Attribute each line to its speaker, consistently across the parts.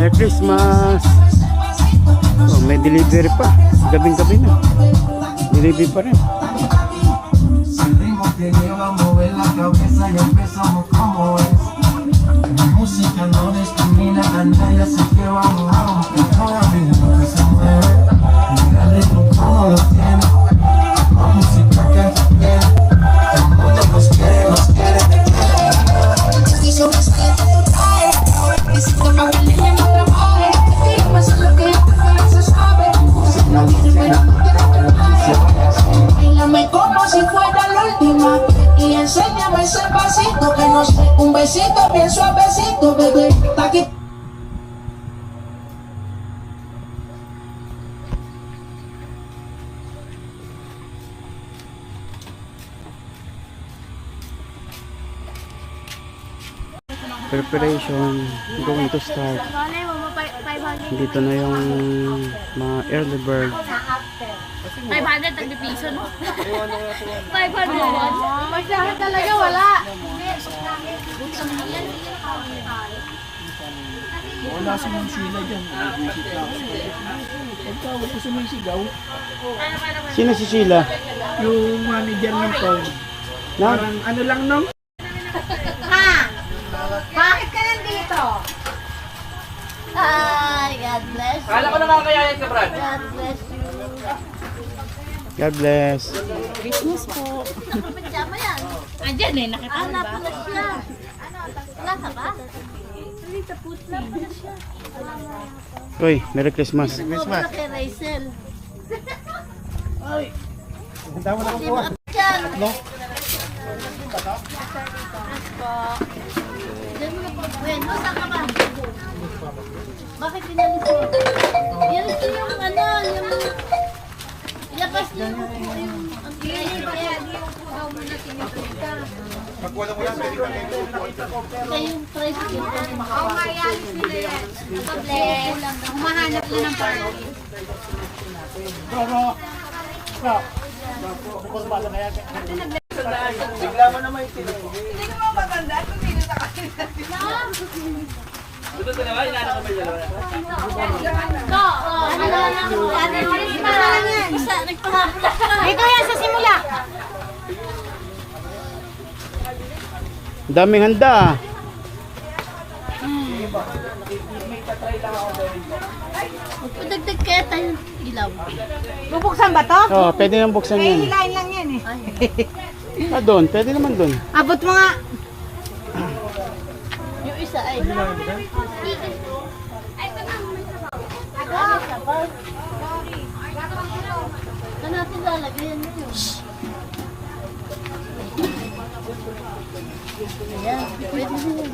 Speaker 1: Merry Christmas! Oh, may delivery pa. Gabing-gabi na. Delivery pa rin.
Speaker 2: Música no discrimina a nadie, así que vamos a buscar todavía lo que se mueve. Mírale tú cómo lo tienes, la música que tú quieres. El mundo nos quiere, nos quiere, te
Speaker 3: Bailame como si fuera la última y enséñame ese pasito que nos un besito bien suavecito, bebé. Aquí.
Speaker 1: Preparation going to start. Dito na yung mga early bird.
Speaker 4: 500 tagpipiso, no? 500. Magsahan talaga, wala.
Speaker 5: Wala si Ma'am Sheila dyan. Pagkawag ko sumisigaw.
Speaker 1: Sino si Sheila?
Speaker 5: Yung manager ng phone.
Speaker 1: Na?
Speaker 5: Parang ano lang nung?
Speaker 4: Bakit ka nandito? Ay, God bless you.
Speaker 6: Kala ko nakakayayan ka, Brad.
Speaker 4: God bless you.
Speaker 1: God bless.
Speaker 4: Christmas po. Nakapagtsama yan. Andyan eh, nakita mo ba? Pala siya. Wala ka ba? Salita putla pala siya.
Speaker 1: Uy, Merry Christmas.
Speaker 4: Christmas. Kay Rachel.
Speaker 5: Ay! Tama na
Speaker 4: Di ba dyan?
Speaker 5: No?
Speaker 4: Diyan mo na po. Bueno, saan ka ba? Bakit pinalis mo? Yan ito yung ano, yung... Ilabas niyo po yung... Ang kaya kaya di yung pugaw mo na sinipita.
Speaker 5: Pag wala mo yan, pwede ka kayo upo.
Speaker 4: Kaya yung price ko po. Oo, mayalis nila yan. Humahanap na ng party.
Speaker 5: Pero, bukos ba na yan?
Speaker 6: Bigla mo naman yung tinapos.
Speaker 7: Hindi ko mo maganda kung hindi na kayo.
Speaker 6: Ito na ba? Inaano ko ba yung dalawa?
Speaker 4: Ano na lang po? Ano lang yan? Nagpahapon ka. Ito yan sa simula.
Speaker 1: Daming handa.
Speaker 4: Magpadagdag kaya tayo ilaw.
Speaker 7: Bubuksan ba to?
Speaker 1: Oh, pwede nang buksan yan.
Speaker 7: Hilahin lang yan eh.
Speaker 1: Ah, doon. Pwede naman doon.
Speaker 7: Abot mo nga.
Speaker 4: Yung isa ay... Saan natin lalagyan yun? Ayan, pwede din yun.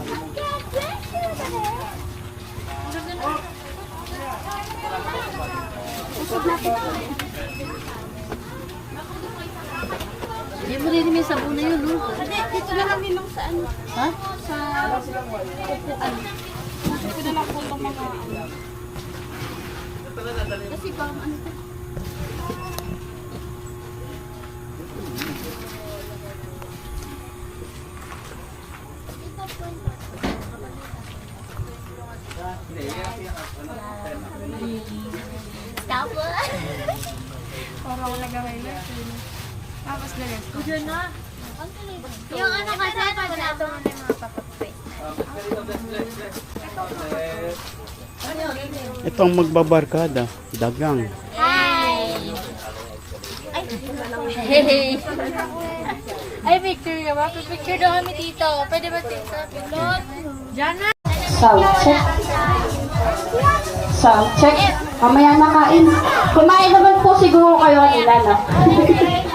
Speaker 4: Hindi mo rin yung sabon na yun, no? Hindi, dito na lang nilong sa ano. Ha? Sa upuan. Dito na lang po itong mga... Kasi parang ano to? Stop mo!
Speaker 7: Parang nag-highlight. Tapos galit ko.
Speaker 4: Diyan na. Yung ano kasi, pag
Speaker 7: Ito mo na yung mga papapay.
Speaker 1: Ito ang magbabarkada. Dagang.
Speaker 4: Hi! Ay! Ay, picture ka ba? Picture daw kami dito. Pwede ba dito? Pilot? Diyan na!
Speaker 8: Sound check. Sound check. Mamaya na kain. Kumain naman po siguro kayo kanina, no?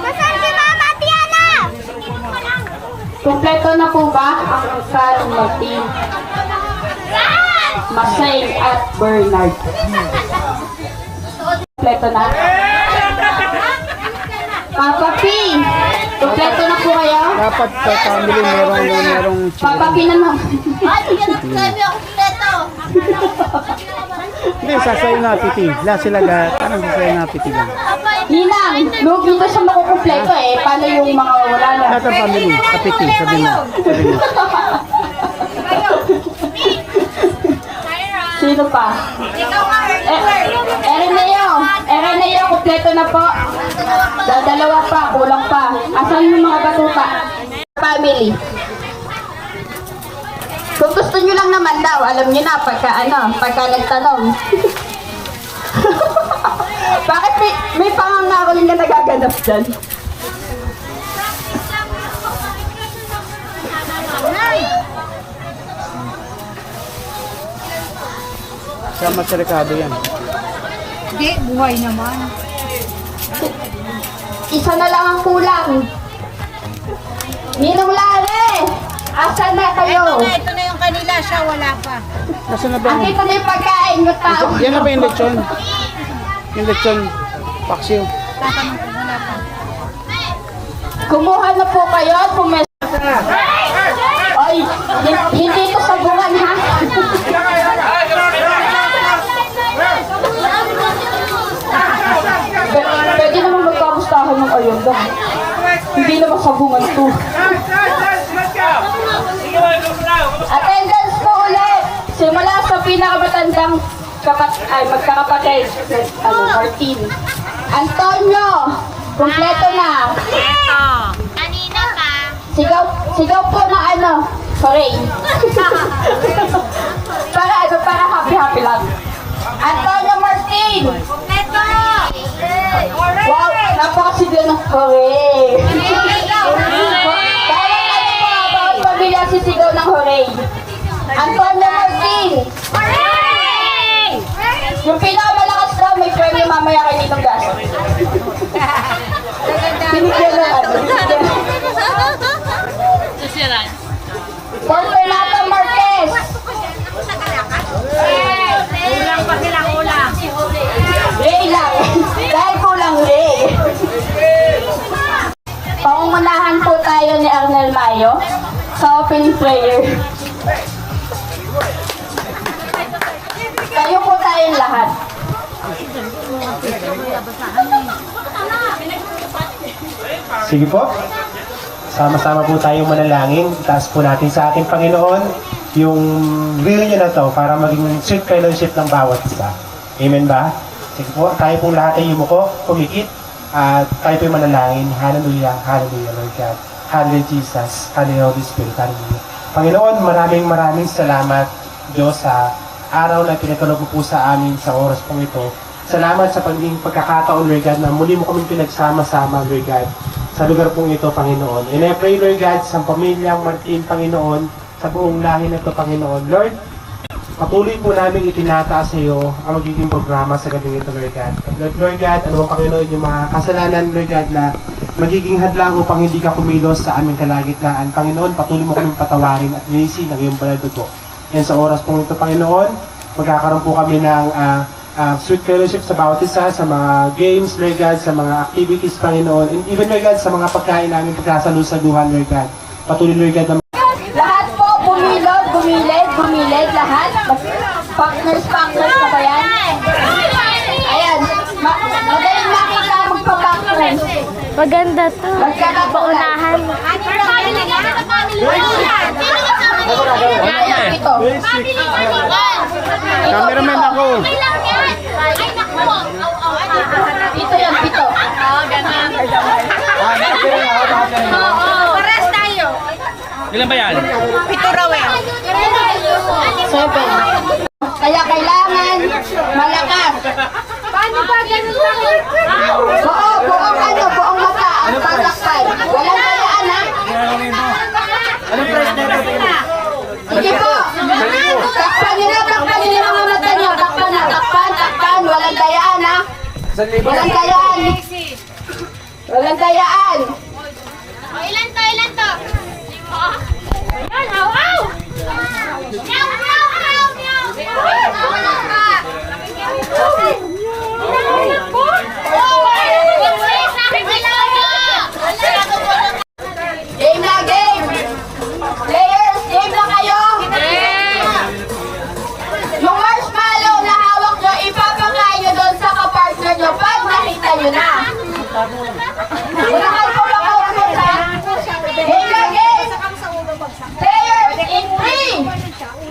Speaker 4: Saan si Mama Tiana?
Speaker 8: Kompleto na po ba ang Kalmatin, Masay at Bernard? Kompleto na? Papa P, kompleto na po kayo?
Speaker 1: Dapat sa family merong
Speaker 8: Papa P na naman.
Speaker 4: Ay, hindi ka nagsasabi ako kompleto.
Speaker 1: Hindi, sasayo na piti. La sila ga, parang sasayo na piti lang.
Speaker 8: Ninang, no, dito siya makukumpleto eh. Paano yung mga wala na?
Speaker 1: Lahat ng family, kapiti, sabi mo. Sabi mo.
Speaker 8: Si Sino pa? Ereneo, kompleto na po. Dalawa pa, kulang pa. Asan yung mga batuta? Family. Kung gusto nyo lang naman daw, alam nyo na pagka nagtanong. Bakit may pangangaroling na nagaganap dyan?
Speaker 1: Sama sa rekado yan.
Speaker 7: Hindi, buhay naman.
Speaker 8: Isa na lang ang kulang. Ninong Lare! Asan na kayo?
Speaker 7: Ito na yung kanila, siya wala pa.
Speaker 1: Nasaan na ba?
Speaker 8: Andito na yung pagkain nyo tao.
Speaker 1: Yan na ba yung lechon? Yung lechon. Paksiw.
Speaker 8: Kumuha na po kayo at Ay, hindi ito sabungan ha. Pwede naman magkamustahan ng ayunda. Hindi naman sabungan to. Attendance po ulit. Simula sa pinakamatandang magkakapatid. Martin. Antonio, kompleto na.
Speaker 4: Kanina pa.
Speaker 8: Sigaw po na hooray. para happy lang. Antonio Martin.
Speaker 4: Kompleto.
Speaker 8: Wow, napakasigla ng hooray. Dahil bawat pamilya sisigaw ng hooray. Antonio Martin.
Speaker 4: Hooray!
Speaker 8: Yung pinakamalakas daw, may premyo mamaya kay Nitong Gas. Binigyan na Fortunato Marquez.
Speaker 7: Kulang pa sila, kulang.
Speaker 8: Ray lang. Dahil kulang Ray. Pangungunahan po tayo ni Arnel Mayo sa opening prayer. Tayo po tayong lahat.
Speaker 5: Sige po. Sama-sama po tayong manalangin. Itaas po natin sa ating Panginoon yung will niya na to para maging sweet fellowship ng bawat isa. Amen ba? Sige po, tayo pong lahat ay yumuko, pumikit, at tayo po'y manalangin. Hallelujah, hallelujah, Lord God. Hallelujah, Jesus. Hallelujah, Holy Spirit. Hallelujah. Panginoon, maraming salamat, Diyos, sa araw na pinagkaloob mo po sa amin sa oras pong ito. Salamat sa pagkakataon, Lord God, na muli mo kaming pinagsama-sama, Lord God, sa lugar pong ito, Panginoon. And I pray, Lord God, sa pamilyang Martin, Panginoon, sa buong lahi na ito, Panginoon. Lord, patuloy po namin itinataas sa iyo ang magiging programa sa gabing ito, Lord God. Lord God, ano ang Panginoon yung mga kasalanan, Lord God, na magiging hadlang upang hindi ka kumilos sa aming kalagitnaan. Panginoon, patuloy mo kaming patawarin at linisin ang iyong banal dugo. Yan sa oras pong ito, Panginoon, magkakaroon po kami ng sweet fellowship sa bawat isa, sa mga games, Lord God, sa mga activities, Panginoon, and even, Lord God, sa mga pagkain namin pagkasalusaluhan, Lord God. Patuloy, Lord God, na
Speaker 8: Lahat po, bumilid, lahat. Partners na ba yan? Ayan, magaling makita magpa-partners.
Speaker 7: Maganda to.
Speaker 8: Magkakapaunahan. Ito.
Speaker 1: Cameraman ako.
Speaker 8: Ito yan, ito.
Speaker 7: Pares tayo.
Speaker 6: Ilan ba yan?
Speaker 7: Pito raw eh.
Speaker 8: 7. Kaya kailangan malakas.
Speaker 7: Paano ba ganun lang?
Speaker 8: Buong mata ang tatakpan. Walang kayaan ha.
Speaker 5: Anong price na ito?
Speaker 8: Sige po. Takpan nyo na mga mata nyo. Takpan. Walang kayaan ha. Walang kayaan. Walang kayaan.
Speaker 4: Ilan to? Ayan, aw!
Speaker 8: Game na, game! Players, game na kayo! Yung marshmallow na hawak nyo, ipapakain nyo doon sa kapartner nyo pag nakita nyo na. Unahan po lang ako ha. Game na, game! Players, in 3,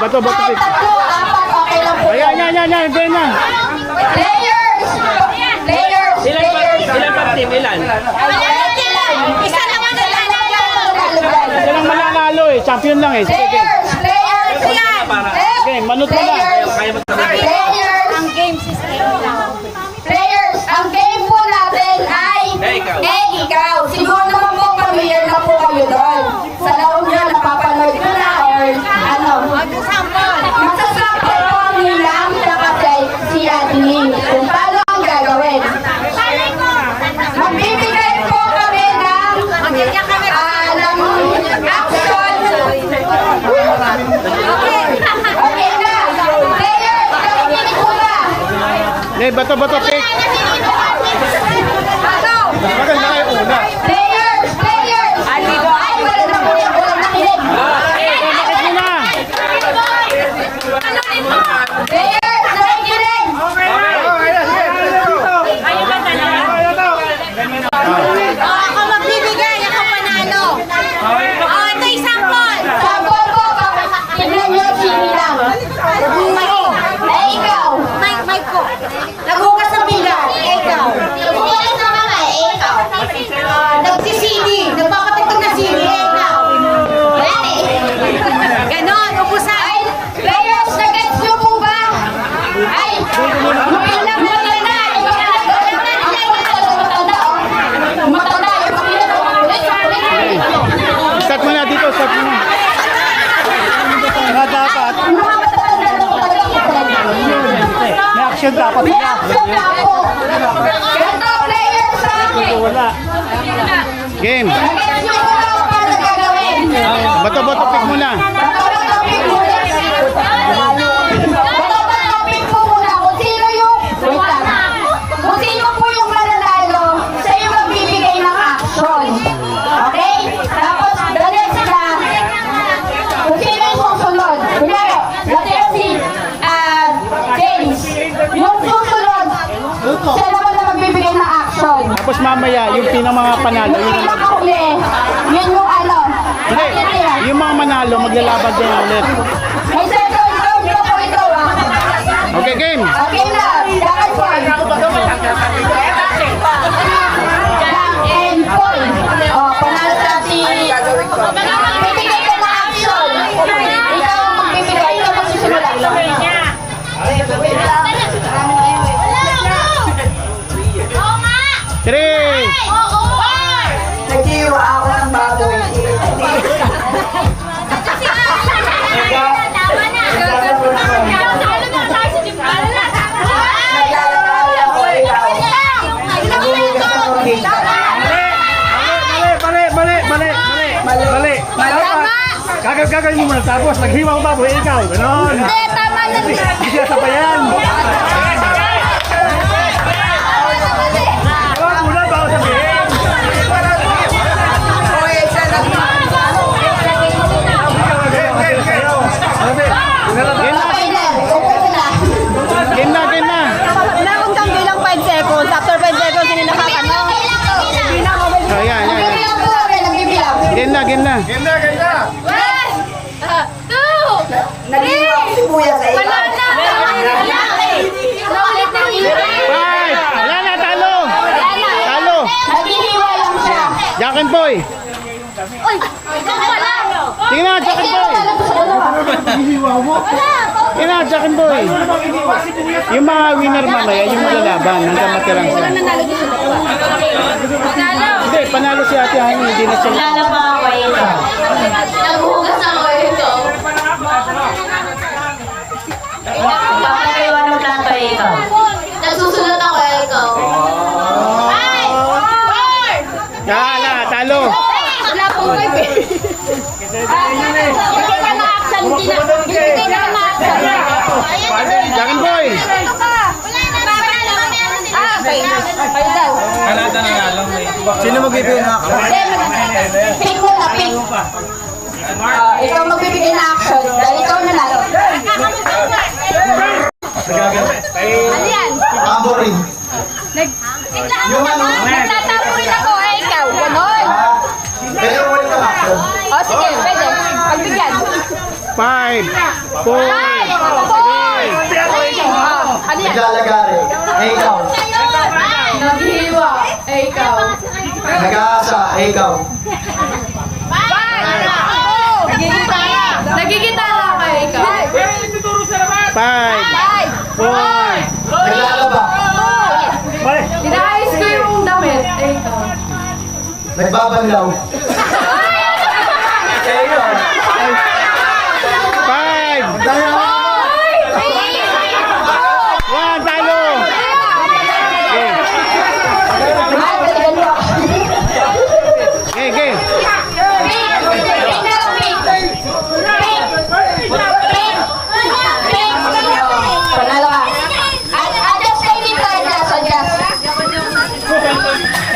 Speaker 1: Bato, bato,
Speaker 8: Kahit
Speaker 1: pick.
Speaker 8: 3, 4, okay lang po.
Speaker 1: Ayan, hindi na.
Speaker 8: Players! Players!
Speaker 6: Ilan pa team? Ilan?
Speaker 8: Isa naman na
Speaker 1: Ito lang mananalo eh. Champion lang eh. Sige, game.
Speaker 8: Players!
Speaker 1: Game, manot mo na.
Speaker 8: Players!
Speaker 7: Ang game system lang.
Speaker 8: Players! Ang game po natin ay ikaw. Siguro naman po familiar na po kayo doon. Sa loob nyo, napapanood ko na or ano. Magsasample po nilang nakasay si Adley kung paano ang gagawin. Magbibigay po kami ng action. Okay na. Players, kami po na.
Speaker 1: Bato, pick. Maganda kayo una.
Speaker 8: Players! Ay, wala na po yung walang nakinig.
Speaker 1: Bakit mo na?
Speaker 8: Players, nakikinig!
Speaker 7: Ako magbibigay, ako panalo. Ito example.
Speaker 8: Sabon po, tignan nyo sini lang. Ikaw.
Speaker 7: Mike ko. Nagugas ng pinggan. Ikaw.
Speaker 8: Nagugas na mga, ikaw.
Speaker 7: Nagsisini. Nagpapatagtag na sini. Ikaw. Ganon, ubusan.
Speaker 8: Ay, players, nag-gets nyo po ba? Ay, makilang mo na na. Matanda,
Speaker 1: Start mo na dito, start mo na. Dapat. May action dapat.
Speaker 8: may action na po. Ganito, players, ha?
Speaker 1: Wala. Game.
Speaker 8: Nag-gets nyo po ba paano gagawin?
Speaker 1: Bato, pick mo na.
Speaker 8: Topic po muna kung sino yung kung sino po yung mananalo sa yung magbibigay ng action. Okay? Tapos, dali sila. Kung sino yung susunod. Kunyari, dati si James. Yung susunod, siya naman na magbibigay ng action.
Speaker 1: Tapos mamaya, yung mga panalo.
Speaker 8: Yung pinakahuli, yun yung ano.
Speaker 1: Hindi, yung mga manalo, maglalaban din ulit.
Speaker 8: May second round na po ito, ah.
Speaker 1: Okay, game.
Speaker 8: Okay na, second point. And point. Oh, panalo na si... Bibigay ka na action. Ikaw ang magbibigay, ikaw magsusulat.
Speaker 1: Three.
Speaker 8: Naghiwa ako ng baboy. Naglalakari ako ikaw.
Speaker 1: Mali. Gagawin mo muna tapos naghiwa ko baboy ikaw. Ganon.
Speaker 7: Tama na.
Speaker 1: Hindi siya sabayan. Tawag muna bago sabihin. Game na.
Speaker 7: Nakuntang bilang 5 seconds. After 5 seconds, hindi nakakano.
Speaker 1: Ayan.
Speaker 8: Nagbibilang po kami, nagbibilang.
Speaker 1: Game na.
Speaker 7: 1, 2, 3.
Speaker 8: Naghiwa si Kuya sa ikaw.
Speaker 7: Wala na. Naulit ng
Speaker 1: Five. Wala na, talo.
Speaker 8: Naghihiwa lang siya.
Speaker 1: Jack and Boy.
Speaker 7: Uy, ikaw wala.
Speaker 1: Tingnan, Jack and Boy. Tingnan, Jack and Boy. Yung mga winner mamaya, yung malalaban, hanggang matirang sila. Hindi, panalo si Ate Hani, hindi na siya.
Speaker 8: Naghugas ako ito. Papagaywan mo lang kayo ikaw. Nagsusunod ako ikaw.
Speaker 1: Wala, talo.
Speaker 7: Wala pong 5 eh. Hindi ka na-action. Hindi ka na-action.
Speaker 1: Jack and Boy.
Speaker 7: Okay. Kayo daw.
Speaker 6: Sino magbibigay na ako?
Speaker 8: Pick mo na, pick. Ikaw magbibigay na action. Dahil ikaw nanalo.
Speaker 7: Ano yan?
Speaker 2: Tamborin.
Speaker 7: Tiglaan mo naman. Nagtatapurin ako eh. Ikaw. Ganon.
Speaker 2: Pero wala ka action.
Speaker 7: O sige, pwede. Pagbigyan.
Speaker 1: 5, 4, 3.
Speaker 2: Naglalagari. Ikaw.
Speaker 8: Naghiwa. Ikaw.
Speaker 2: Nag-aasa. Ikaw.
Speaker 8: Nagigitara ka. Ikaw.
Speaker 1: 5, 4.
Speaker 2: Naglalaba.
Speaker 8: Inaayos ko yung damit. Ikaw.
Speaker 2: Nagbabanlaw. Ikaw.
Speaker 1: 5, 1, talo. Okay, okay.
Speaker 8: Panalo ka. Adjust kayo dito. Adjust.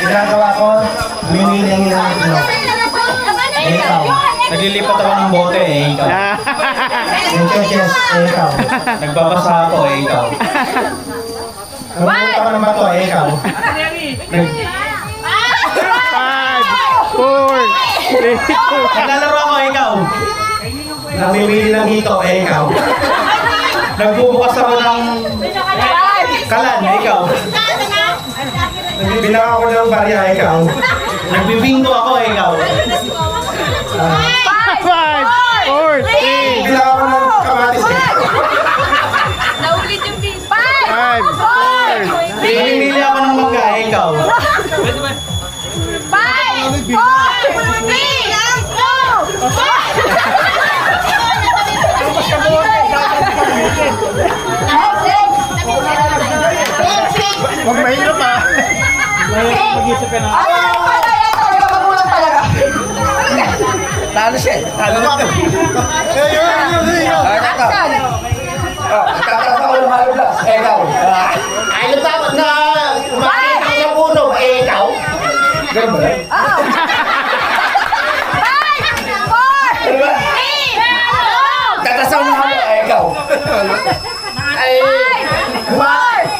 Speaker 2: Ginagawa ko, miniling lang ito. Ikaw.
Speaker 6: Naglilipat ako ng bote eh, ikaw.
Speaker 2: Nagkakes. Ikaw.
Speaker 6: Nagbabasa ako eh, ikaw.
Speaker 2: Nagbunta ka ng bato. Ikaw.
Speaker 1: 5, 4, 3, 2.
Speaker 6: Naglalaro ako, ikaw.
Speaker 2: Namimili ng hito. Ikaw.
Speaker 6: Nagbubukas ako ng kalan, ikaw.
Speaker 2: Nagbibilang ako ng barya. Ikaw.
Speaker 6: Nagbibingo ako, ikaw.
Speaker 1: 5, 4, 3,
Speaker 2: Bilang ako ng kamatis.
Speaker 8: Naulit yung beat.
Speaker 1: 5, 4, 3.
Speaker 6: Namimili ako ng mangga, ikaw.
Speaker 8: 5, 4, 3, 2, 1.
Speaker 1: Huwag mahirap ha.
Speaker 6: Mag-isip ka na.
Speaker 1: Talo siya. Talo na.
Speaker 2: Kakasa ko ng halo blast. Ikaw. Ay, dapat na umakit sa puno. Ikaw. Ganun ba? Katasaw ng halo. Ikaw. Ay,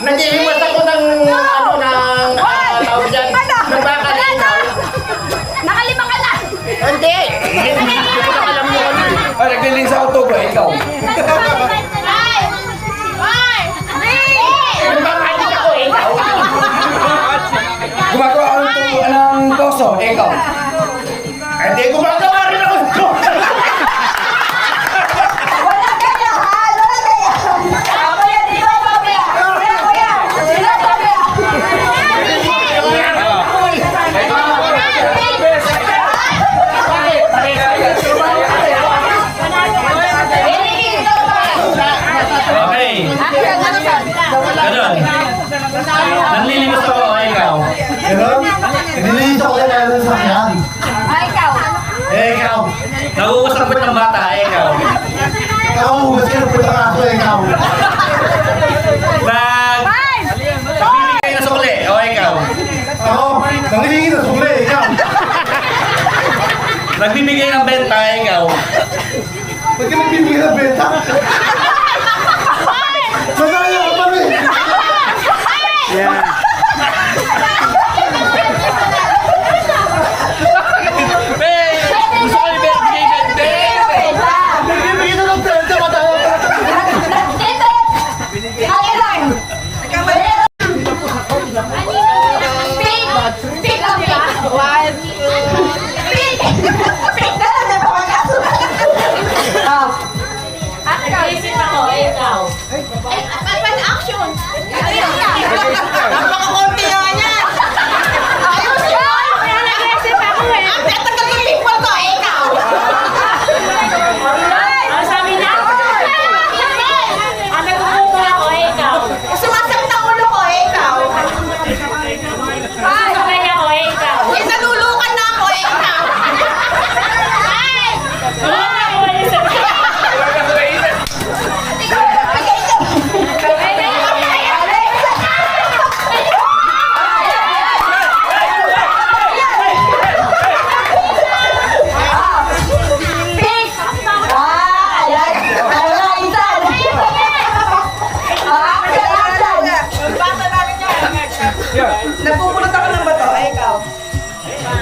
Speaker 2: nag-iiwas ako ng tawag dyan. Nagbakalinaw.
Speaker 8: Nakalima ka na.
Speaker 2: Hindi. Hindi ko na alam yun. Ay, nagliling sa autobo. Ikaw. Nagbakalinaw ako. Ikaw. Gumagawa ako ng toso. Ikaw. Hindi, gumagawa rin ako ng toso.
Speaker 8: Wala kaya, ha? Wala kaya. Mamaya dito, mamaya. Mamaya. Dito, mamaya.
Speaker 6: Okay. Ganun. Nanlilimos ako, ikaw.
Speaker 2: Ganun? Nililis ako sa lalo sa kanya.
Speaker 8: Ay, ikaw.
Speaker 2: Ikaw.
Speaker 6: Nagugusapot ng bata, ikaw.
Speaker 2: Ikaw, hugas ka ng putang aso. Ikaw.
Speaker 6: Nagbibigay na sukli, o ikaw.
Speaker 2: Ako, nangihingi na sukli. Ikaw.
Speaker 6: Nagbibigay ng benta, ikaw.
Speaker 2: Ba't ka nagbibigay ng benta? Masaya ka pa rin.
Speaker 1: Yeah.
Speaker 6: Gusto ko yung bigay benta.
Speaker 2: Nagbibigay na ng benta. Mataya ka.
Speaker 8: Dito. Ay, lang. Pick up ka. 1, 2, 3. Pick na lang. Oh.
Speaker 7: Isip ako, ikaw.
Speaker 8: Action. Napakakunti nga yan. Ayos yun.
Speaker 7: Nag-isip ako eh.
Speaker 8: Ang tagal ng people ko, ikaw.
Speaker 7: Ang sabi niya? Ang nagkukuha ako, ikaw.
Speaker 8: Sumasakit ang ulo ko, ikaw.
Speaker 7: Sakay ako, ikaw.
Speaker 8: Nalulukan na ako, ikaw.
Speaker 7: Wala ako, isip.
Speaker 8: Napupulot ako ng bato, ikaw.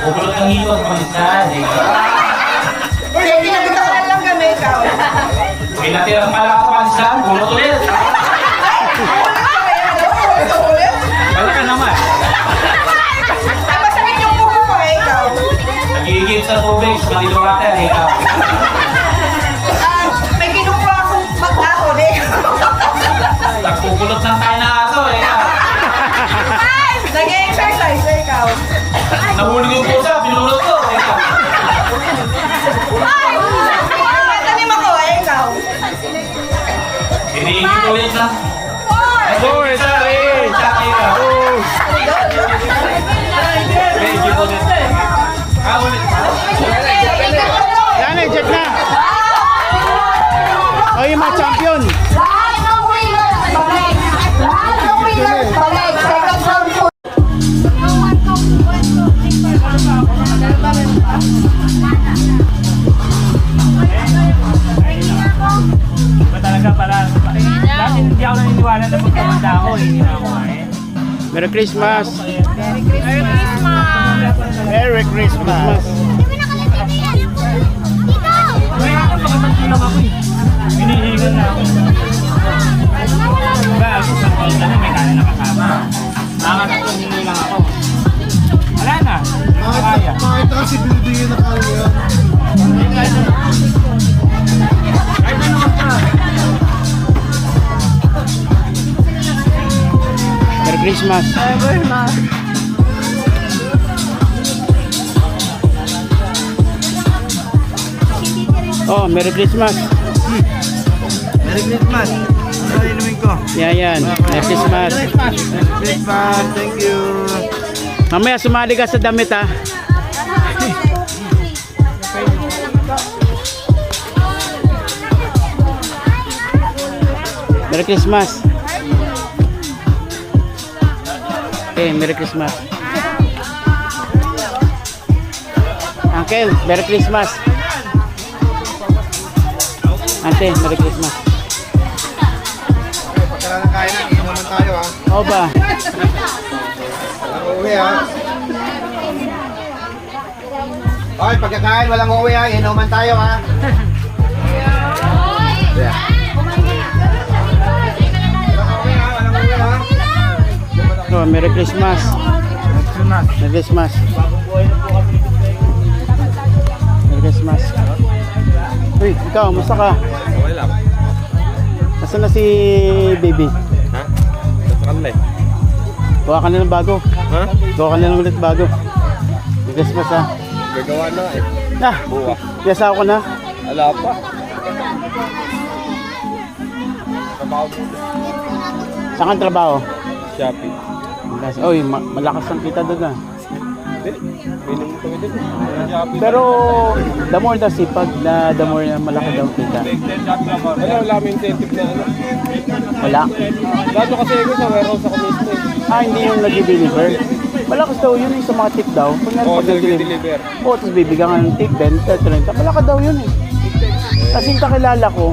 Speaker 6: Pupulot ng hito, pangisa, ikaw.
Speaker 8: Hindi na lang kami, ikaw.
Speaker 6: May natirang pala ako kanisa. Bunot ulit. Wala ka naman.
Speaker 7: Masakit yung buko ko eh, ikaw.
Speaker 6: Nagigigit sa tubig. Sa malilo ka tayo. Ikaw.
Speaker 7: May kinukuha akong mag-ahon eh.
Speaker 6: Nagpupulot ng tayo na aso. Ikaw.
Speaker 7: Ay! Nag-exercise eh, ikaw.
Speaker 6: Nahulog yung pusa. Pinulot ko. Ikaw.
Speaker 7: Ay! Tanim ako eh, ikaw.
Speaker 6: Iniigit ulit na.
Speaker 1: Four, sorry.
Speaker 6: Ikaw. Iniigit ulit. Ulit.
Speaker 1: Yan, check na. O, yung mga champion.
Speaker 8: Lahat ng winners, balik. Lahat ng winners, balik. Second round po.
Speaker 9: Ba talaga para dati hindi ako naniniwala na pagkamanda ako hindi na ako kumain.
Speaker 1: Merry Christmas.
Speaker 9: Merry Christmas! Pakatagpulang ako eh. Hinihingan na ako. Diba, sa kalda na may kanin na kasama. Nakakatapunin lang ako. Wala na. Kaya.
Speaker 2: Makita kasi binibigyan na kaya yan.
Speaker 9: Kahit ano ka.
Speaker 1: Merry Christmas. Oh, Merry Christmas.
Speaker 2: Merry Christmas. Ano inumin ko?
Speaker 1: Yan. Merry Christmas.
Speaker 2: Merry Christmas. Thank you.
Speaker 1: Mamaya sumali ka sa damit ha. Merry Christmas. Okay, Merry Christmas. Uncle, Merry Christmas. Ante, Merry Christmas.
Speaker 2: Pagkala ng kain na, inom naman tayo ha.
Speaker 1: Oo ba?
Speaker 2: Walang uuwi ha. Okay, pagkakain, walang uuwi ha. Inuman tayo ha.
Speaker 1: Oh, Merry Christmas. Merry Christmas. Merry Christmas. Uy, ikaw, musta ka?
Speaker 6: Okay lang.
Speaker 1: Nasaan na si baby?
Speaker 6: Ha? Nasa kanila eh.
Speaker 1: Gawa ka na ng bago.
Speaker 6: Ha?
Speaker 1: Gawa ka na ng ulit bago. Merry Christmas ha.
Speaker 6: Gagawa na eh.
Speaker 1: Ah,
Speaker 6: Buwa.
Speaker 1: piyasa ako na.
Speaker 6: Ala pa. Trabaho muna.
Speaker 1: Saan kang trabaho?
Speaker 6: Shopee.
Speaker 1: Uy, malakas ang kita doon ah.
Speaker 6: Hindi. Piling ko din. Shopee.
Speaker 1: Pero, the more the sipag na the more na malaki daw kita.
Speaker 6: Wala may incentive na ano.
Speaker 1: Wala.
Speaker 6: Dato kasi ako sa warehouse ako mismo eh.
Speaker 1: Ah, hindi yung nag-deliver. Malakas daw yun yung sa mga tip daw. Kung
Speaker 6: Oo,
Speaker 1: nag-deliver.
Speaker 6: nag-deliver.
Speaker 1: Oo, tapos bibigyan ka ng tip, 20, 30. Malaki daw yun eh. Kasi yung kakilala ko,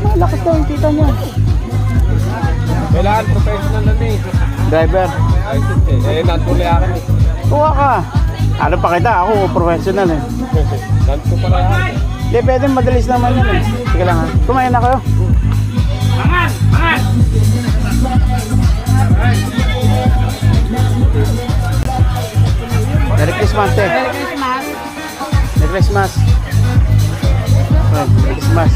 Speaker 1: malakas daw yung kita niya.
Speaker 6: Kailangan professional na eh.
Speaker 1: Driver,
Speaker 6: License eh. Eh, nantuloy akin eh.
Speaker 1: kuha ka. Ano pa kita? Ako, professional eh.
Speaker 6: Nanto pala yan.
Speaker 1: Hindi, pwede madalis naman yun eh. Sige lang ha. Kumain na kayo.
Speaker 9: Mangan! Mangan!
Speaker 1: Merry Christmas, te. Merry Christmas. Merry Christmas. Oh, Merry Christmas.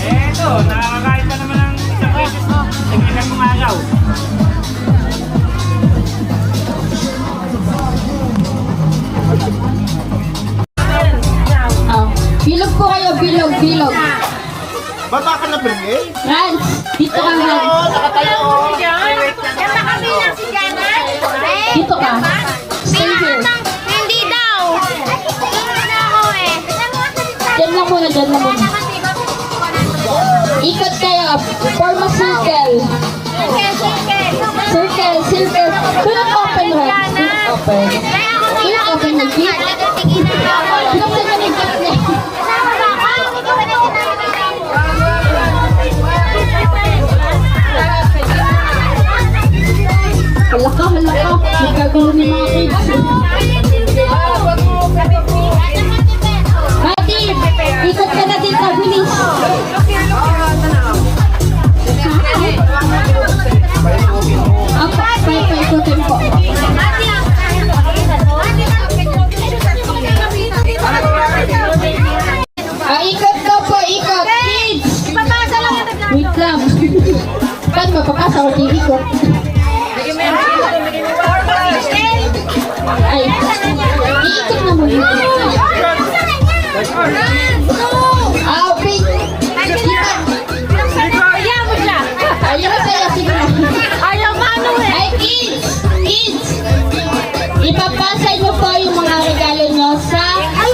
Speaker 9: Eto, nakakakain pa naman ng isang beses mo. Tingnan mong agaw.
Speaker 8: Bilog po kayo, bilog.
Speaker 2: Ba't ka na bringin?
Speaker 8: Hans, dito ka Hans. Dito ka. Stay here.
Speaker 7: Hindi daw.
Speaker 8: Diyan lang muna. Ikot kayo. Form a circle. Circle. Do not open, Hans. Do not open. Do not open the gate. Binuksan niya yung gate niya. Halaka. Nagkagulo ni mga kids. paano mapapasa ko di ikot? Ay, iikot na mo yun. Ah, wait.
Speaker 7: Ayaw mo siya.
Speaker 8: Ayaw sa'yo, sige na.
Speaker 7: Ayaw mano eh.
Speaker 8: Ay, kids! Kids! Ipapasa niyo po yung mga regalo niyo sa...
Speaker 7: Ay.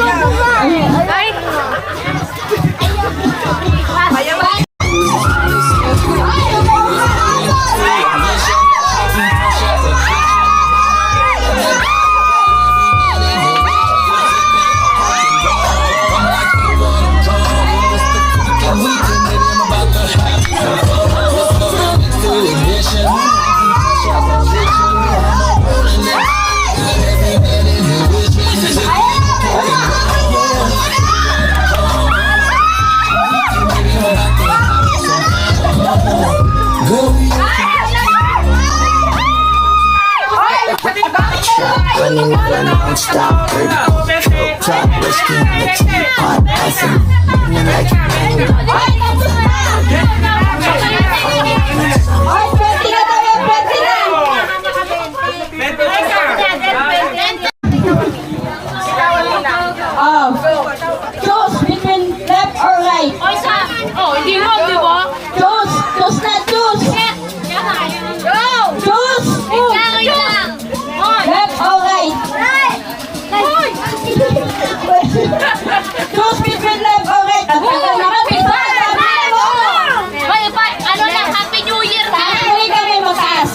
Speaker 2: Running non-stop, top, whiskey, mix, hot, awesome, like
Speaker 8: Ay, pwede na tayo, pwede na! Oh, choose between left or right.
Speaker 7: Hindi mo, di ba?
Speaker 8: Choose, choose na, choose. Choose. Left or right. Choose between left or right. At tagal na kami.
Speaker 7: Ano lang, Happy New Year na!
Speaker 8: Tuloy kami mataas.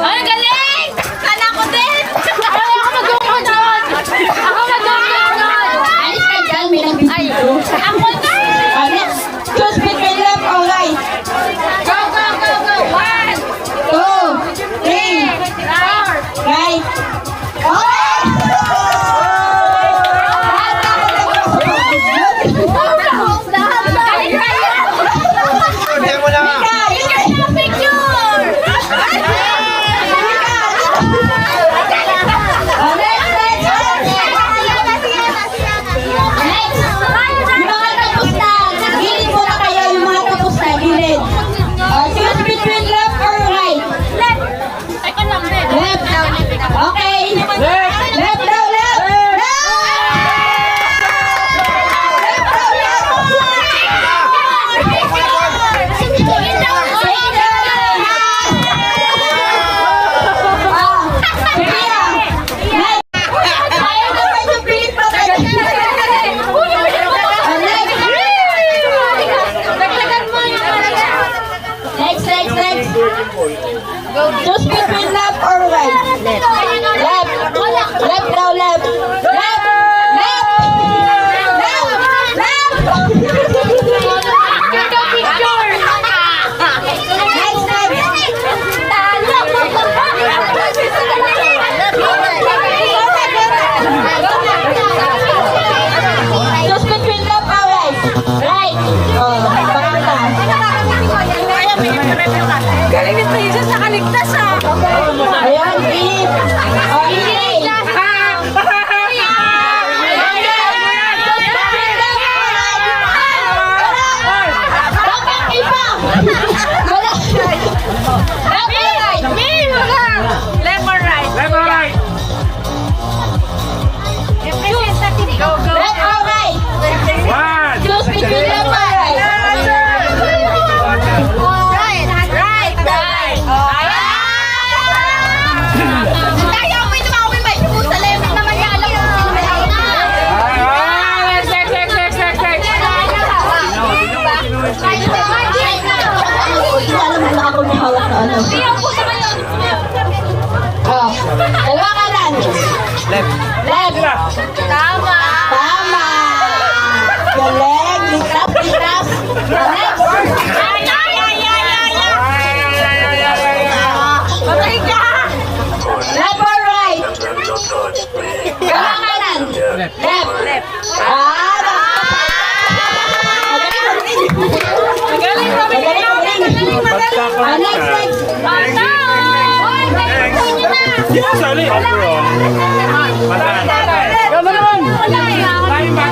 Speaker 7: Ay, galing! Sana ko din! Ako mag-uunod! Ako mag-uunod!
Speaker 8: Ayos ka dyan, may nagbibigyo.
Speaker 7: Ako na!
Speaker 8: Next, choose between left or right.
Speaker 7: Go, go, go, go!
Speaker 8: 1, 2, 3, right. Okay. Left, down, left. Next. Choose between left or right. Left. Left, down, left. Left. Choose between left or right. Right.
Speaker 7: Galing nito isa sa kaligtas ah!
Speaker 8: Ayan, beep. Okay. Dapat iba.
Speaker 7: Left or right?
Speaker 9: Left or right?
Speaker 7: Go, go!
Speaker 8: Left or right?
Speaker 9: One.
Speaker 8: Choose between left or right.
Speaker 7: Right! Tayo ako ito ako may sa lemon naman niya alam ko sino may
Speaker 8: Alam mo na ako may hawak na ano. Oh, dalawa kanan. Left.
Speaker 7: Tama!
Speaker 8: Tama. Galing. Litas. Next.
Speaker 7: Patay ka!
Speaker 8: Left or right? Dalawa kanan. Left. Magaling. Next.
Speaker 7: Basta!
Speaker 9: Sorry.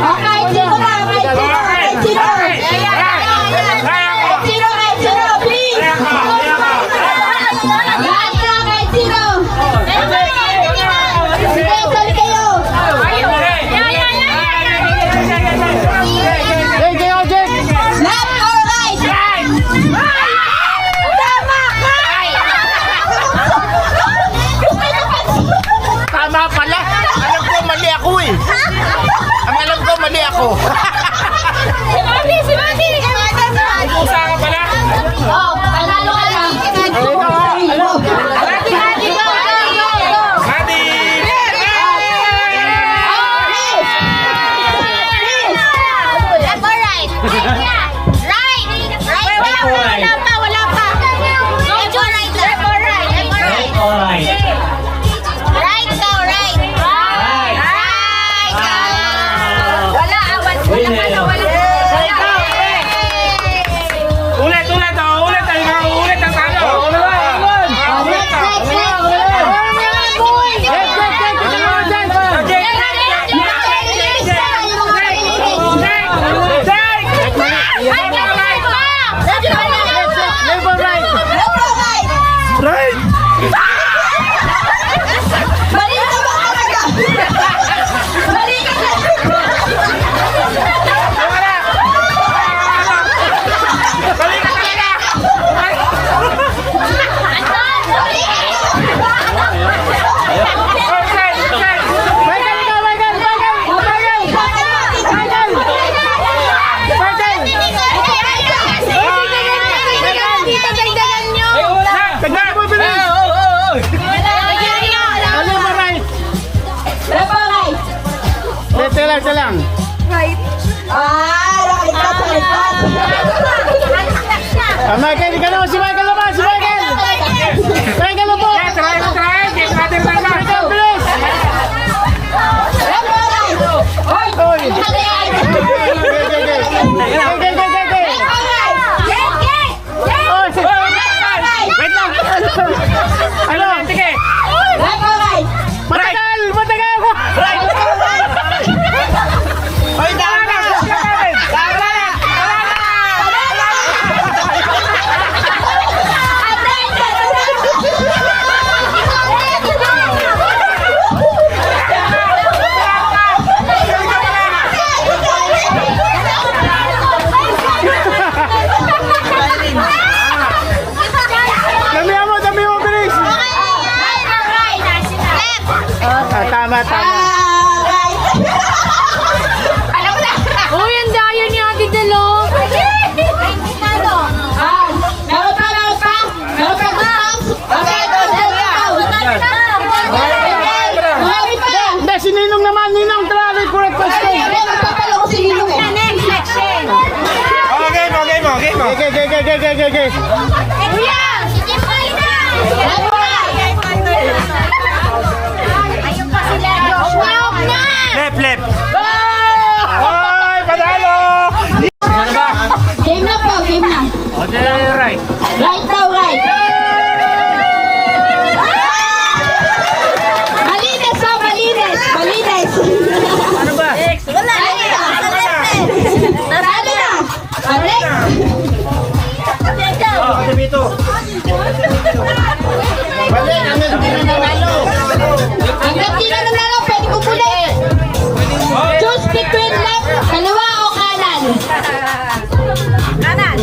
Speaker 8: Okay, sino na? Sino? Please.
Speaker 1: isa lang.
Speaker 8: Nakaligtas sa ligtas.
Speaker 1: Michael, ikaw naman, si Michael naman, si Michael! Michael na po! Michael, bilis! Oy! Ano? Matagal! Matagal! Dami mo, bilis! Tama.
Speaker 4: Uy, ang dayo ni Ate Dalo.
Speaker 1: Hindi, si Ninong naman, Ninong, tara, correct question. Okay.
Speaker 9: Lep.
Speaker 1: Ay, panalo!
Speaker 8: Game na po, game na.
Speaker 9: O, dala yung right.
Speaker 8: Right daw, right. Malinis ha, malinis. Malinis.
Speaker 9: Ano ba?
Speaker 8: Wala. Tali na. Alex.
Speaker 9: Oh, kasi dito.
Speaker 8: Hanggang di na nanalo, pwede ko pulit. Choose between left, kaliwa o kanan. Kanan.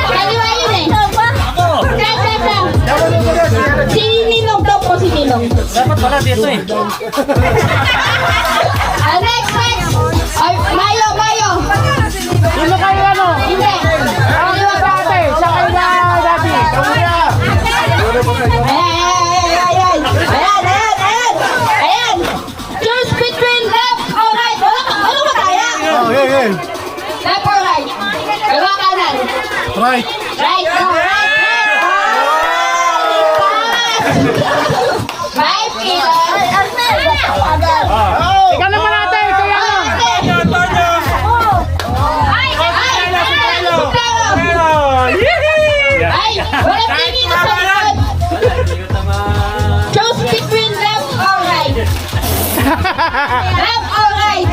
Speaker 8: Kaliwa yun eh. Si Ninong daw po, si Ninong.
Speaker 9: Dapat pala dito eh.
Speaker 8: Next. Ay, Mayo.
Speaker 1: Sino kayo ano?
Speaker 8: Hindi.
Speaker 1: Kaliwa sa ate, siya kayo na dati.
Speaker 8: Ayan. Choose between left or right. Wala ba kaya?
Speaker 1: Okay.
Speaker 8: Left or right? Kaliwa kanan.
Speaker 1: Right.
Speaker 8: Right. Go right. 5 kilos.
Speaker 1: Ikaw naman ate, kaya ano?
Speaker 8: Ay, wala tingin na sa likod. Choose between left or right. Left or right?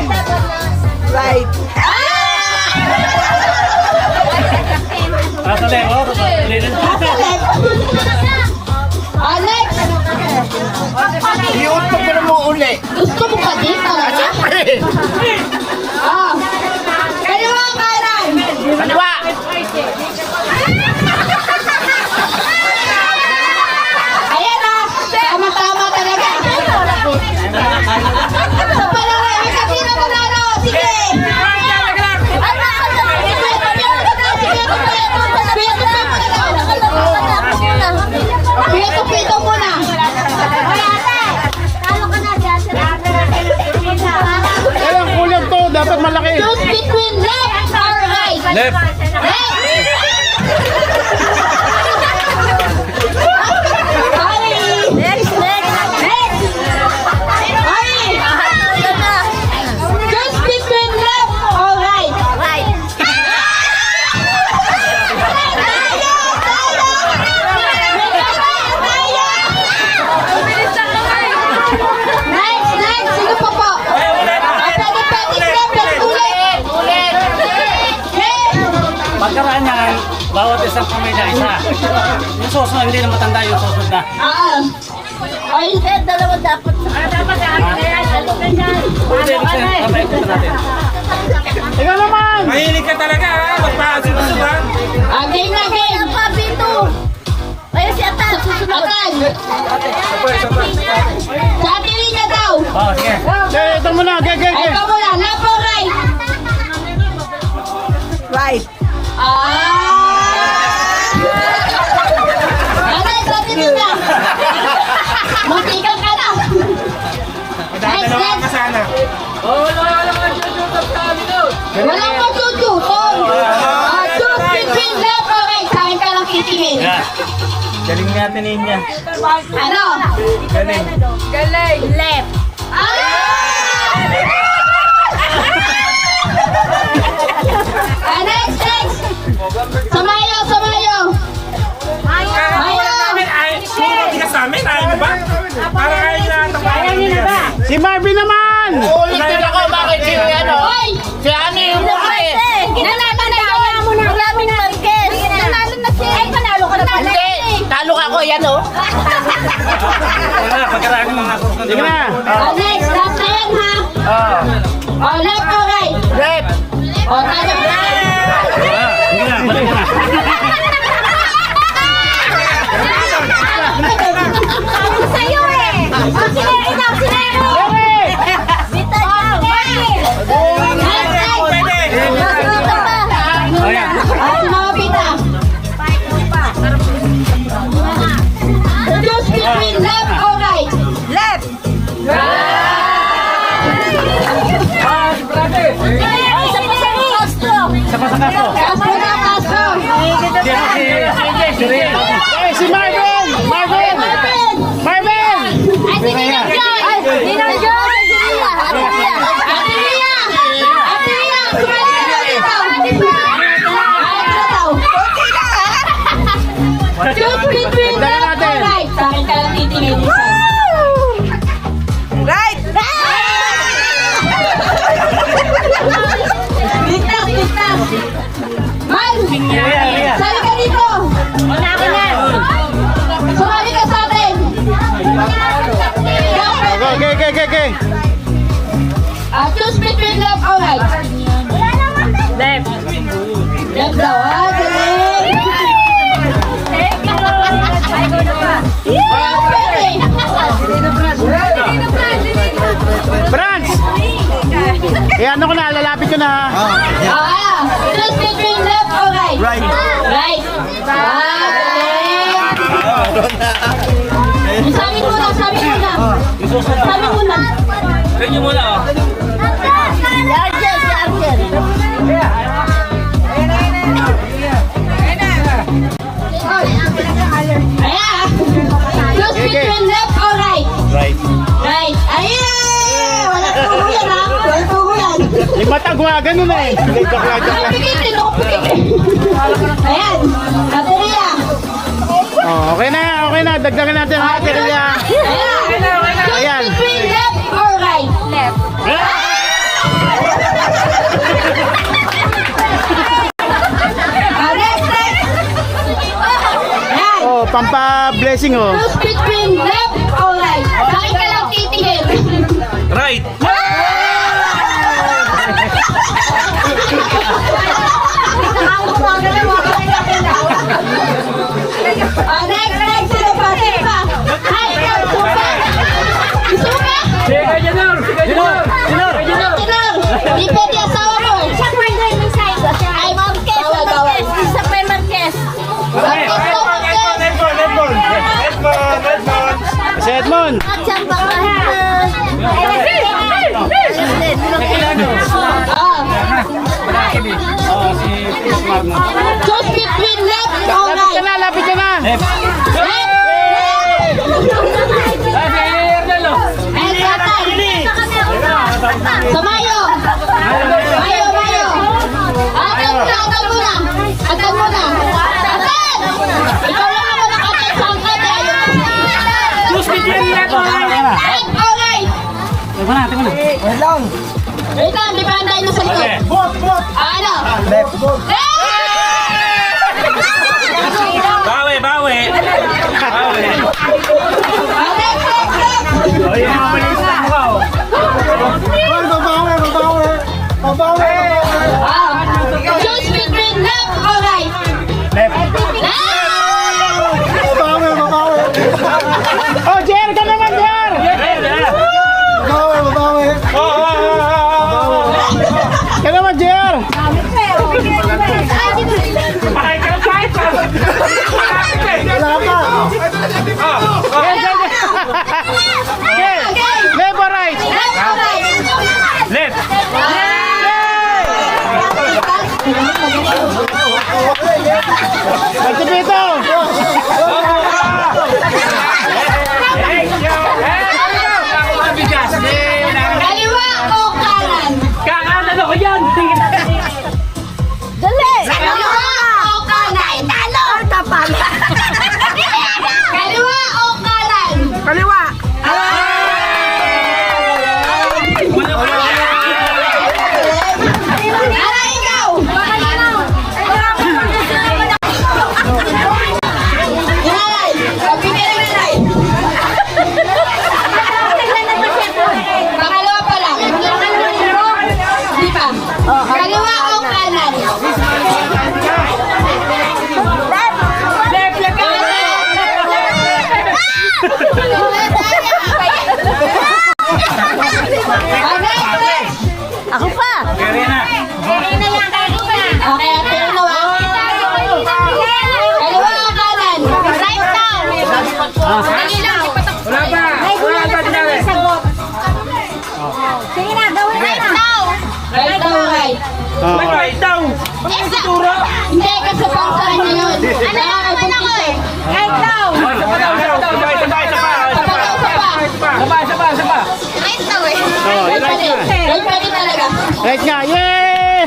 Speaker 8: Right.
Speaker 9: Nasa left, oh.
Speaker 8: Nasa left. Alex,
Speaker 1: Iutok ko na mo uli.
Speaker 8: gusto mo ba dito? Kaliwa o kanan?
Speaker 1: Kaliwa!
Speaker 8: Ayan tama talaga. Sa palawa, may kasino panalo. Sige. Pito muna.
Speaker 1: Kailang kulang to, dapat malaki.
Speaker 8: Choose between left or right.
Speaker 9: Left.
Speaker 8: Next. Choose between left or right. Next. Sino pa po? Pwede ulit.
Speaker 9: Pagkaraan niyan, bawat isang kamay na isa. Yung susunod, hindi na matanda yung susunod na.
Speaker 8: Ay,
Speaker 4: Dalawa dapat. Dapat
Speaker 9: Pwede, kamay ko natin.
Speaker 1: Ikaw naman!
Speaker 9: Mahilig ka talaga ha, magpakasunod ha.
Speaker 8: game na game.
Speaker 4: Ang papito. Ayun si Atan. Susunod.
Speaker 8: Atan. Sa atin niya daw.
Speaker 9: Oh, sige.
Speaker 1: Ito muna,
Speaker 8: Ay, ikaw muna. Left or right?
Speaker 10: Right.
Speaker 8: Sa atin niya. Walang magtututol. Choose between left or right. Sa akin ka lang titingin.
Speaker 9: Galing natin niya.
Speaker 8: Ano?
Speaker 9: Galing.
Speaker 7: Left.
Speaker 8: Next. Samayo.
Speaker 9: Hindi ka sa amin, ayaw mo ba? Para kayo na
Speaker 1: Si Marvin naman!
Speaker 6: Ulit din ako, bakit si ano?
Speaker 8: Hoy!
Speaker 6: Si Ani yung mukha eh.
Speaker 7: Nanalo na siya. Maraming Marquez. Nanalo na siya. Ay, panalo ka na pala.
Speaker 6: Hindi, talo ka ko, yan oh.
Speaker 9: Pagkaraan mga ako.
Speaker 1: Sige na!
Speaker 8: Next, last na yan ha. Left or right?
Speaker 6: Left.
Speaker 8: Tayo.
Speaker 7: Sabi ko sa'yo eh. Sinero daw, sinero. Bita daw.
Speaker 8: Choose between left or right?
Speaker 7: Left. Isa pa sa Castro.
Speaker 8: Castro na, Castro.
Speaker 1: Si Marvin! Marvin! Marvin!
Speaker 7: Ay, si Ninong John. Ay, Ninong John. Ate Ria. Sumali ka dito.
Speaker 8: Choose between left or right? Sa akin ka lang titingin.
Speaker 7: Right.
Speaker 8: Ligtas. Mal! Sali ka dito!
Speaker 7: Una ka na.
Speaker 8: Sumali ka sa atin!
Speaker 1: Okay.
Speaker 8: Choose between left or right?
Speaker 7: Left.
Speaker 8: Left daw, galing!
Speaker 1: Franz! Ano ko na, lalapit ko na ha.
Speaker 8: Choose between left or right? Right. Galing! Sabi muna.
Speaker 9: Ganyan mo na oh.
Speaker 7: Largest.
Speaker 8: Ayan! Choose between left or right? Right. Ayan! Walang tugo yan ha! Walang tugo yan!
Speaker 1: Yung mata gumagan nun eh. Joke lang.
Speaker 8: Pikitin. Ayan! Kateria!
Speaker 1: Okay na. Dagdagan natin ang baterya.
Speaker 8: Ayan! Choose between left or right?
Speaker 7: Left.
Speaker 8: Next! Ayan!
Speaker 1: Pampa-blessing oh.
Speaker 8: Choose between left or right? Bakit ka lang titingin?
Speaker 9: Right.
Speaker 8: Next! Sino pa? Ay, suka! Suka!
Speaker 9: Sinor.
Speaker 8: Di pwede asawa mo!
Speaker 7: Ay, Marquez. Isa pa yung Marquez.
Speaker 1: Si Edmond.
Speaker 7: At siyang baka.
Speaker 8: Choose between left or right?
Speaker 1: Lapit ka na.
Speaker 8: Left! Samayo! Atan muna! Atan! Ikaw lang naman ang atan sa angkat eh!
Speaker 9: Choose between left or right.
Speaker 8: Left or right? Wait lang, di ba andayin mo sa likod? Ano? Left!
Speaker 9: Bawi.
Speaker 8: Next!
Speaker 9: Ay, mabilis na mo oh.
Speaker 8: Choose between left or right?
Speaker 1: Oh, JR ka naman, JR! Ka naman, JR! Left or right?
Speaker 8: Left or right?
Speaker 9: Left.
Speaker 8: Kaliwa o kanan?
Speaker 7: Ako pa.
Speaker 9: Karina.
Speaker 7: Karina yan, Karina.
Speaker 8: Okay, ate Rino ah. Kaliwa o kanan?
Speaker 7: Right down. Dali lang.
Speaker 9: Wala pa. Wala pa dinali.
Speaker 7: Sige na, gawin right down.
Speaker 8: Right o right?
Speaker 9: Right down.
Speaker 8: Hindi, kasi pangsahan niyo yun.
Speaker 7: Ano ako eh? Right down.
Speaker 9: Isa pa.
Speaker 7: Right down eh.
Speaker 8: Right pa din. Right pa din talaga.
Speaker 1: Right nga, yay!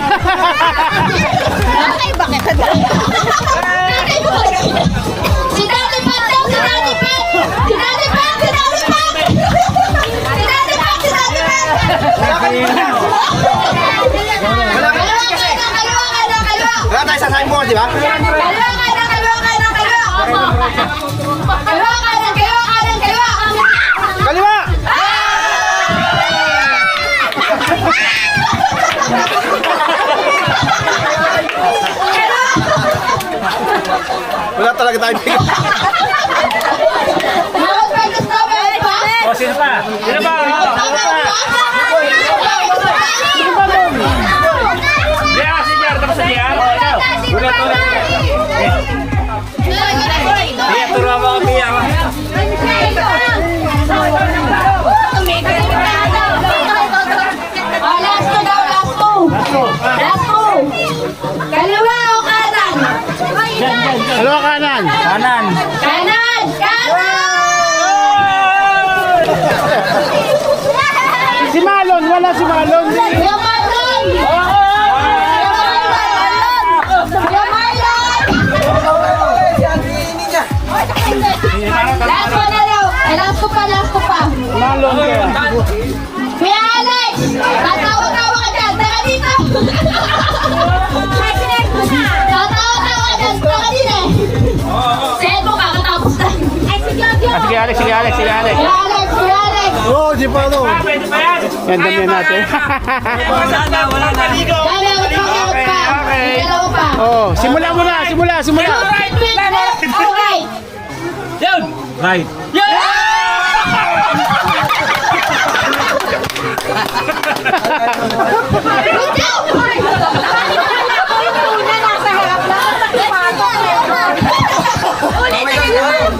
Speaker 7: Bakit? Bakit?
Speaker 8: Si Daddy Pat daw! Si Daddy Pat! Si Daddy Pat! Si Daddy Pat! Si Daddy Pat! Si Daddy Pat!
Speaker 6: Wala tayo sa mo, di ba? Kaliwa! Wala talaga tayo bigyan.
Speaker 9: O, sino pa? Sino pa? JR, si JR. Tapos sa JR. Ikaw. Ulit. Pia, turuan mo ako, Pia.
Speaker 8: Kaliwa o kanan?
Speaker 1: Kaliwa kanan.
Speaker 9: Kanan.
Speaker 8: Kanan!
Speaker 1: Si Malon, wala si Malon.
Speaker 8: Yung Marlon! Last one na daw. Last ko pa.
Speaker 1: Malon kaya.
Speaker 8: Kuya Alex! Tatawa-tawa ka dyan! Tara dito! Tatawa-tawa ka dyan! Tara dito eh! Send mo kakatapos na.
Speaker 1: Sige Alex.
Speaker 8: Kuya Alex!
Speaker 1: Oo, di pa no.
Speaker 9: Pwede pa yan.
Speaker 1: Yan, damihan natin.
Speaker 9: Sana, wala na.
Speaker 8: Dalawa pa!
Speaker 1: Okay.
Speaker 8: Dalawa pa!
Speaker 1: Oh, simula.
Speaker 8: Right, left, or right?
Speaker 9: Yun. Right.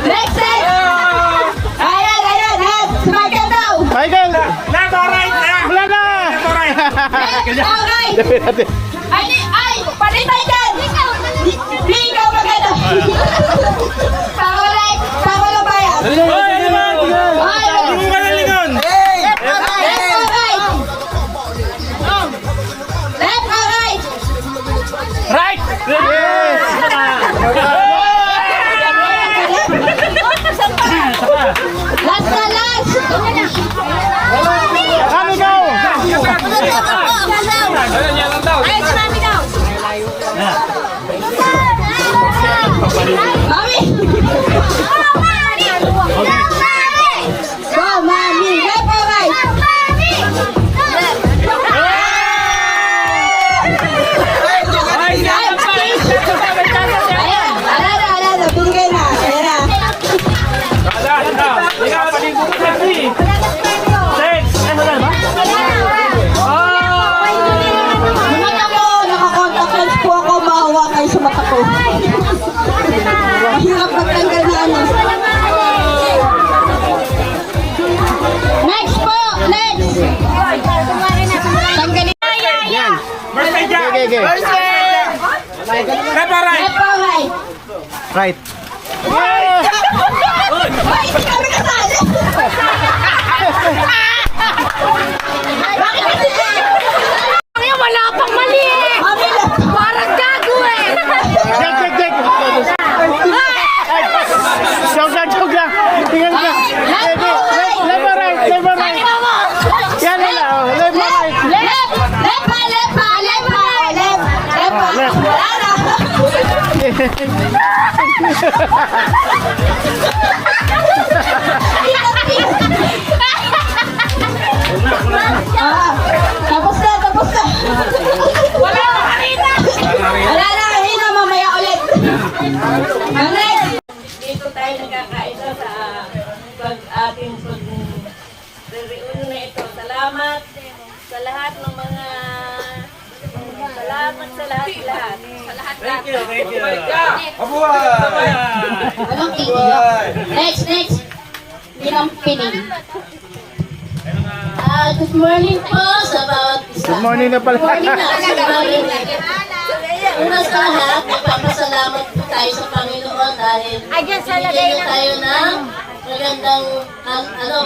Speaker 8: Next set! Ayan! Sumagal daw!
Speaker 1: Michael!
Speaker 9: Left or right?
Speaker 1: Wala na!
Speaker 9: Left or right?
Speaker 8: Alright!
Speaker 1: Damihan natin.
Speaker 8: Ay! Palitay dyan! Di ikaw maganda! Tako right! Tako na ba yan?
Speaker 9: Hoy, ano ba?
Speaker 8: Ay!
Speaker 9: Hindi ka nalingon.
Speaker 8: Left or right? Left or right?
Speaker 9: Right.
Speaker 1: Yes!
Speaker 8: Last na last!
Speaker 1: Kami go!
Speaker 7: Ay, sinabi daw.
Speaker 8: Mami! Go, Mami! Left or right? Ayan! Ala na! Binigay na! Ayan na!
Speaker 9: Ikaw, paligo ka na, Pi. Six. Ano na ba?
Speaker 8: Yung mata ko, naka-contact lens po ako, maawa kayo sa mata ko. Mahirap magtanggal na ano. Next po! Next! Tanggalin.
Speaker 1: Yan.
Speaker 9: First side dyan.
Speaker 1: Okay.
Speaker 9: Left or right?
Speaker 8: Left or right?
Speaker 1: Right.
Speaker 8: Ay, hindi kami kasali! Bakit hindi?
Speaker 7: Wala pang mali eh. Parang gago eh.
Speaker 1: Check. Joke lang. Tingnan ka. Left or right. Yan nila. Left or right.
Speaker 8: Left pa.
Speaker 1: Left.
Speaker 8: Wala na. Tapos na.
Speaker 7: Wala salamat sa lahat-lahat. Sa lahat-lahat.
Speaker 6: Thank you.
Speaker 8: Walang iiyak. Next. Pinampining. Good morning po sa bawat isa.
Speaker 1: Good morning na pala.
Speaker 8: Good morning na. Good morning. Una sa lahat, nagpapasalamat po tayo sa Panginoon dahil binigyan na tayo ng magandang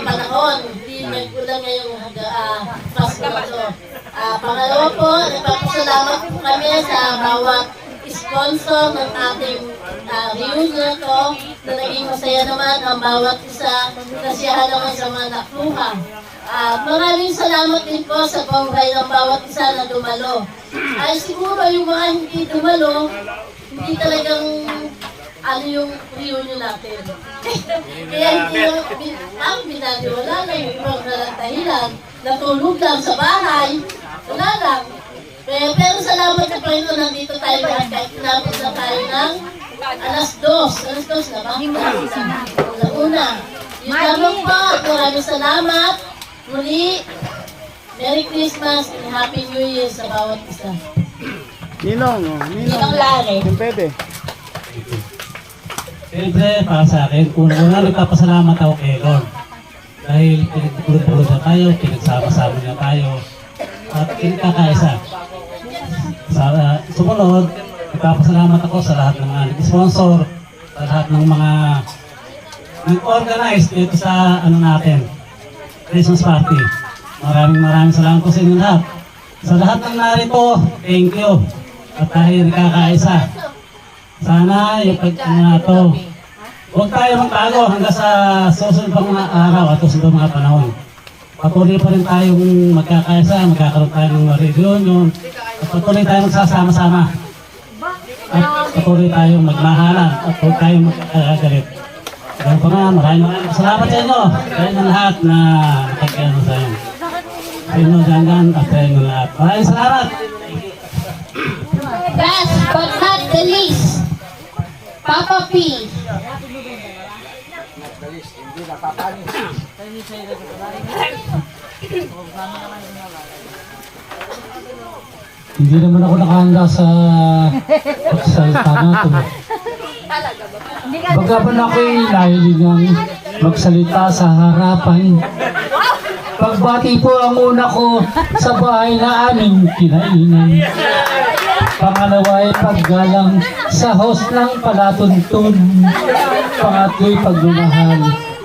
Speaker 8: panahon. Hindi nagkulang ngayong Pasko na to. Pangalawa po, nagpapasalamat po kami sa bawat sponsor ng ating reunion to na naging masaya naman ang bawat isa. Nasiyahan naman sa mga nakuha. Maraming salamat din po sa buhay ng bawat isa na dumalo. Ay siguro yung mga hindi dumalo, hindi talagang yung reunion natin. Kaya hindi yung binaliwala na yung ibang nalang dahilan, natulog lang sa bahay, wala lang. Pero salamat sa Panginoon, nandito tayo lahat kahit tinapos na tayo ng alas 2 na ba? Una. Yung lamang po, maraming salamat. Muli, Merry Christmas and Happy New Year sa bawat isa. Ninong Lare.
Speaker 1: Yung pwede.
Speaker 10: Siyempre, para sa akin, una nagpapasalamat ako kay Lord. Dahil pinagpulog-pulog na tayo, pinagsama-sama na tayo, at pinagkakaisa. Sumunod, nagpapasalamat ako sa lahat ng mga nag-sponsor, sa lahat ng mga nag-organize dito sa natin, Christmas party. Maraming salamat po sa inyo lahat. Sa lahat ng narito, thank you. At tayo nakakaisa. Sana yung to, huwag tayo magtago hanggang sa susunod pang mga araw at susunod mga panahon. Patuloy pa rin tayong magkakaisa, magkakaroon tayo ng reunion, at patuloy tayong magsasama-sama. At patuloy tayong magmahalan at huwag tayong magkakagalit. Ganun pa nga, maraming salamat sa inyo. Sa inyo lahat na nakikita sa inyo. Sa inyo dyan at sa inyo lahat. Maraming salamat!
Speaker 8: Last but not the least, Papa P.
Speaker 10: Hindi naman ako nakahanda sa pagsalita natin. Bagaman ako'y nahilingang magsalita sa harapan. Pagbati po ang una ko sa bahay na aming kinainan. Pangalawa ay paggalang sa host ng palatuntun. Pangatlo'y pagmamahal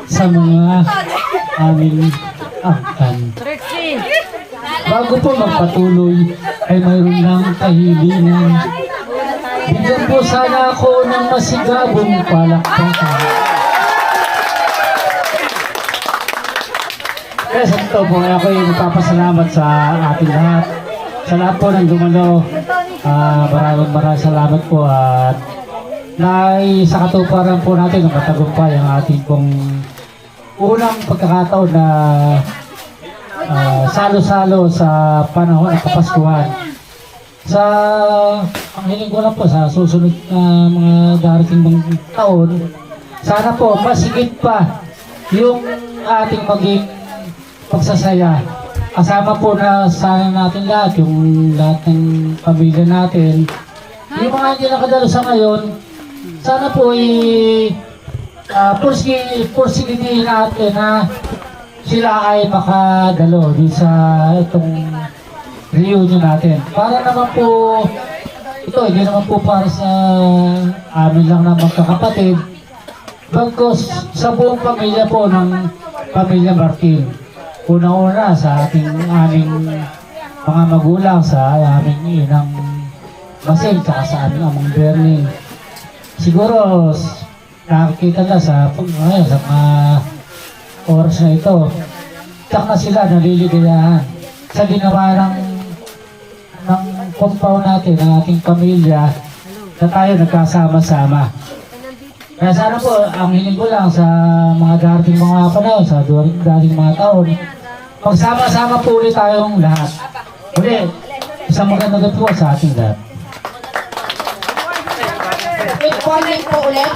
Speaker 10: sa mga aming angkan. Bago po magpatuloy ay mayroon lang kahilingan. Bigyan po sana ako ng masigabong palakpakan. Kaya sa ito po ay ako'y nagpapasalamat sa ating lahat. Sa lahat po ng dumalo, maraming salamat po at sa katuparan po natin ng matagumpay ang ating pong unang pagkakataon na salo-salo sa panahon ng Kapaskuhan. Ang hiling ko lang po sa susunod na mga darating ng taon, sana po masigit pa yung ating maging pagsasaya. Kasama po na sana natin lahat, yung lahat ng pamilya natin. Yung mga hindi nakadalo sa ngayon, sana po pursigitin natin na sila ay makadalo din sa itong reunion natin. Para naman po, ito hindi naman po para sa amin lang na magkakapatid, bagkus sa buong pamilya po ng Pamilya Martin. Una-una sa aming mga magulang, sa aming inang Masel, saka sa aming amang Bernie. Siguro, nakikita na sa mga oras na ito, tak na sila naliligayahan sa ginawa ng compound natin, ng ating pamilya, na tayo nagkasama-sama. Kaya sana po, ang hiling ko lang sa mga darating mga panahon, sa dating mga taon, magsama-sama po ulit tayong lahat. Uli, isang magandang gabi po sa ating lahat.
Speaker 8: Good morning po ulit.